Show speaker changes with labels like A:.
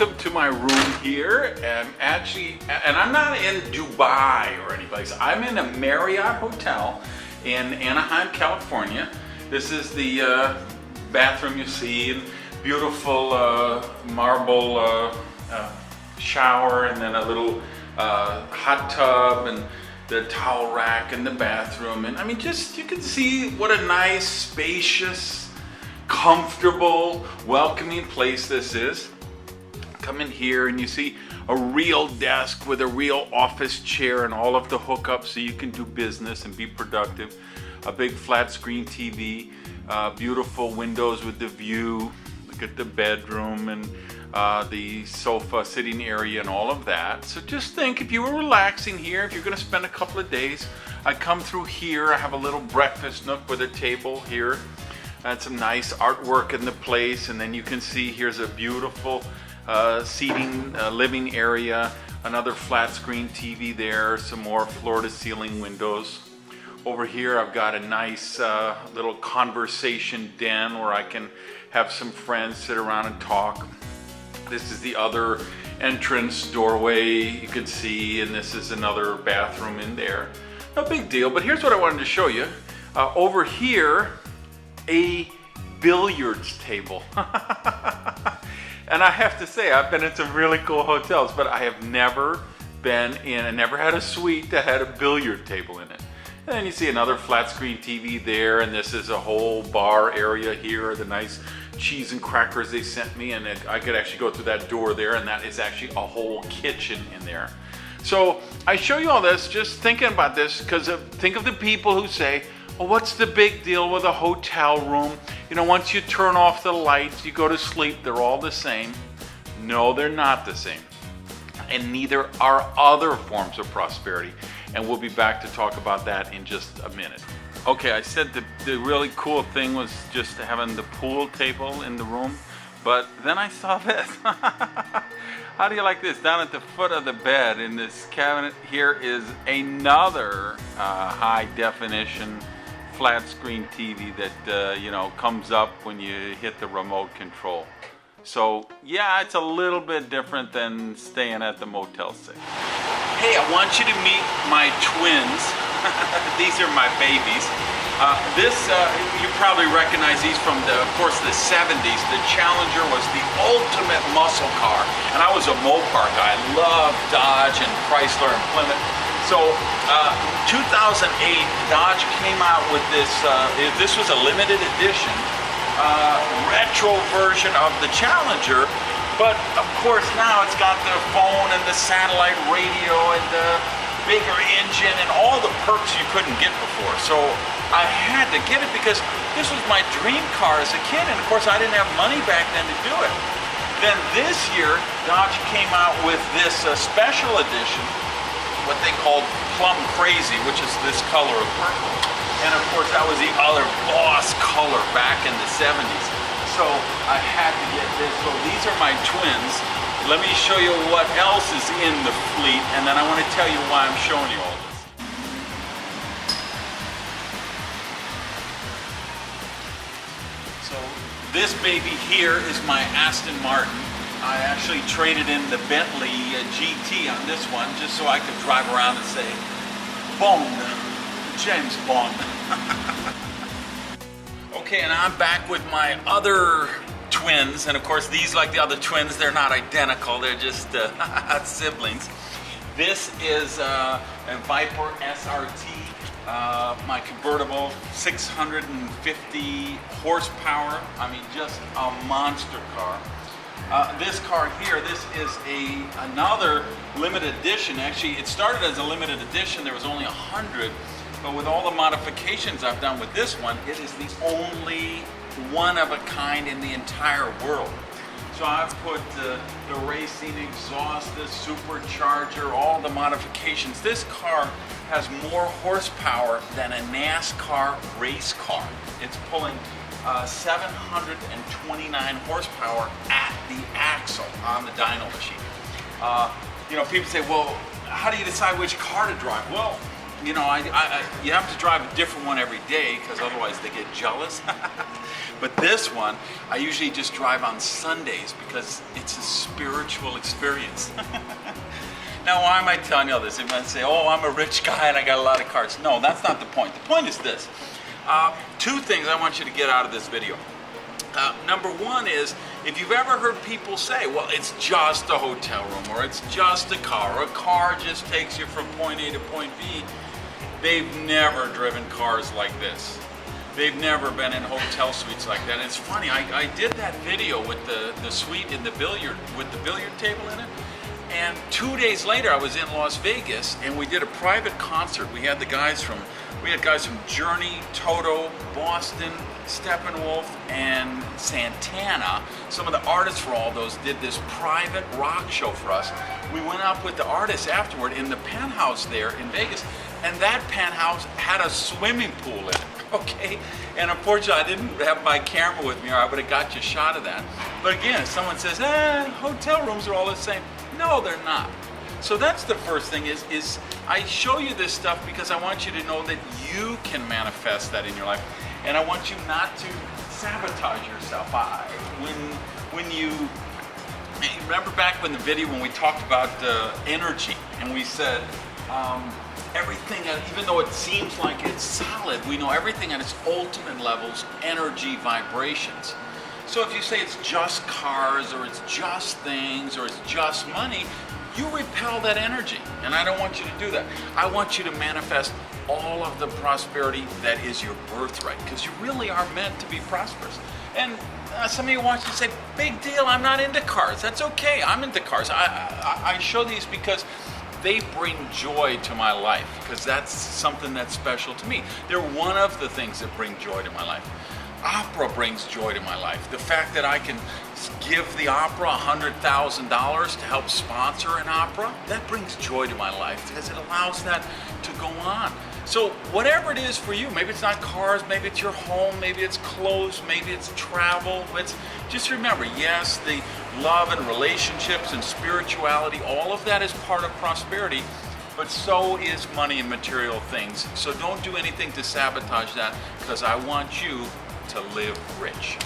A: welcome to my room here. And I'm not in Dubai or any place. I'm in a Marriott hotel in Anaheim, California. This is the bathroom you see, and beautiful marble shower, and then a little hot tub, and the towel rack in the bathroom. And I mean, just you can see what a nice, spacious, comfortable, welcoming place this is. Come in here and you see a real desk with a real office chair and all of the hookups so you can do business and be productive. A big flat screen TV, beautiful windows with the view. Look at the bedroom and the sofa sitting area and all of that. So just think, if you were relaxing here, if you're going to spend a couple of days, I come through here. I have a little breakfast nook with a table here and some nice artwork in the place. And then you can see here's a beautiful seating living area, another flat screen TV there, some more floor to ceiling windows. Over here I've got a nice little conversation den where I can have some friends sit around and talk. This is the other entrance doorway you can see, and this is another bathroom in there. No big deal, but here's what I wanted to show you. Over here, a billiards table. And I have to say, I've been in some really cool hotels, but I have never been in, I never had a suite that had a billiard table in it. And then you see another flat screen TV there, and this is a whole bar area here, the nice cheese and crackers they sent me, and I could actually go through that door there, and that is actually a whole kitchen in there. So I show you all this just thinking about this, because think of the people who say, well, what's the big deal with a hotel room? You know, once you turn off the lights, you go to sleep, they're all the same. No, they're not the same. And neither are other forms of prosperity. And we'll be back to talk about that in just a minute. Okay, I said the really cool thing was just having the pool table in the room, but then I saw this. How do you like this? Down at the foot of the bed in this cabinet here is another high definition flat screen TV that you know, comes up when you hit the remote control. So yeah, it's a little bit different than staying at the Motel 6. Hey, I want you to meet my twins. These are my babies. You probably recognize these from of course, the 70s. The Challenger was the ultimate muscle car, and I was a Mopar guy. I loved Dodge and Chrysler and Plymouth. So 2008, Dodge came out with this, this was a limited edition retro version of the Challenger, but of course now it's got the phone and the satellite radio and the bigger engine and all the perks you couldn't get before. So I had to get it because this was my dream car as a kid, and of course I didn't have money back then to do it. Then this year, Dodge came out with this special edition, what they called Plum Crazy, which is this color of purple. And of course that was the other boss color back in the 70s. So I had to get this. So these are my twins. Let me show you what else is in the fleet, and then I want to tell you why I'm showing you all this. So this baby here is my Aston Martin. I actually traded in the Bentley GT on this one just so I could drive around and say, Bond, James Bond. Okay, and I'm back with my other twins, and of course these, like the other twins, they're not identical, they're just siblings. This is a Viper SRT, my convertible, 650 horsepower. I mean, just a monster car. This car here, this is another limited edition. Actually, it started as a limited edition. There was only 100, but with all the modifications I've done with this one, it is the only one of a kind in the entire world. So I've put the racing exhaust, the supercharger, all the modifications. This car has more horsepower than a NASCAR race car. It's pulling 729 horsepower at the axle on the dyno machine. You know, people say, well, how do you decide which car to drive? Well, you know, you have to drive a different one every day because otherwise they get jealous. But this one, I usually just drive on Sundays because it's a spiritual experience. Now, why am I telling you all this? You might say, oh, I'm a rich guy and I got a lot of cars. No, that's not the point. The point is this. Two things I want you to get out of this video. Number one is, if you've ever heard people say, well, it's just a hotel room, or it's just a car just takes you from point A to point B, they've never driven cars like this. They've never been in hotel suites like that. And it's funny, I did that video with the suite in the billiard, with the billiard table in it. And 2 days later, I was in Las Vegas, and we did a private concert. We had guys from Journey, Toto, Boston, Steppenwolf, and Santana. Some of the artists for all those did this private rock show for us. We went up with the artists afterward in the penthouse there in Vegas, and that penthouse had a swimming pool in it, okay? And unfortunately, I didn't have my camera with me, or I would have got you a shot of that. But again, if someone says, hotel rooms are all the same. No, they're not. So that's the first thing is I show you this stuff because I want you to know that you can manifest that in your life. And I want you not to sabotage yourself. When you remember back when the video when we talked about energy, and we said everything, even though it seems like it's solid, we know everything at its ultimate levels, energy vibrations. So if you say it's just cars, or it's just things, or it's just money, you repel that energy. And I don't want you to do that. I want you to manifest all of the prosperity that is your birthright, because you really are meant to be prosperous. And some of you want to say, big deal, I'm not into cars. That's okay, I'm into cars. I show these because they bring joy to my life, because that's something that's special to me. They're one of the things that bring joy to my life. Opera brings joy to my life. The fact that I can give the opera $100,000 to help sponsor an opera, that brings joy to my life because it allows that to go on. So whatever it is for you, maybe it's not cars, maybe it's your home, maybe it's clothes, maybe it's travel. Just remember, yes, the love and relationships and spirituality, all of that is part of prosperity, but so is money and material things. So don't do anything to sabotage that, because I want you to live rich.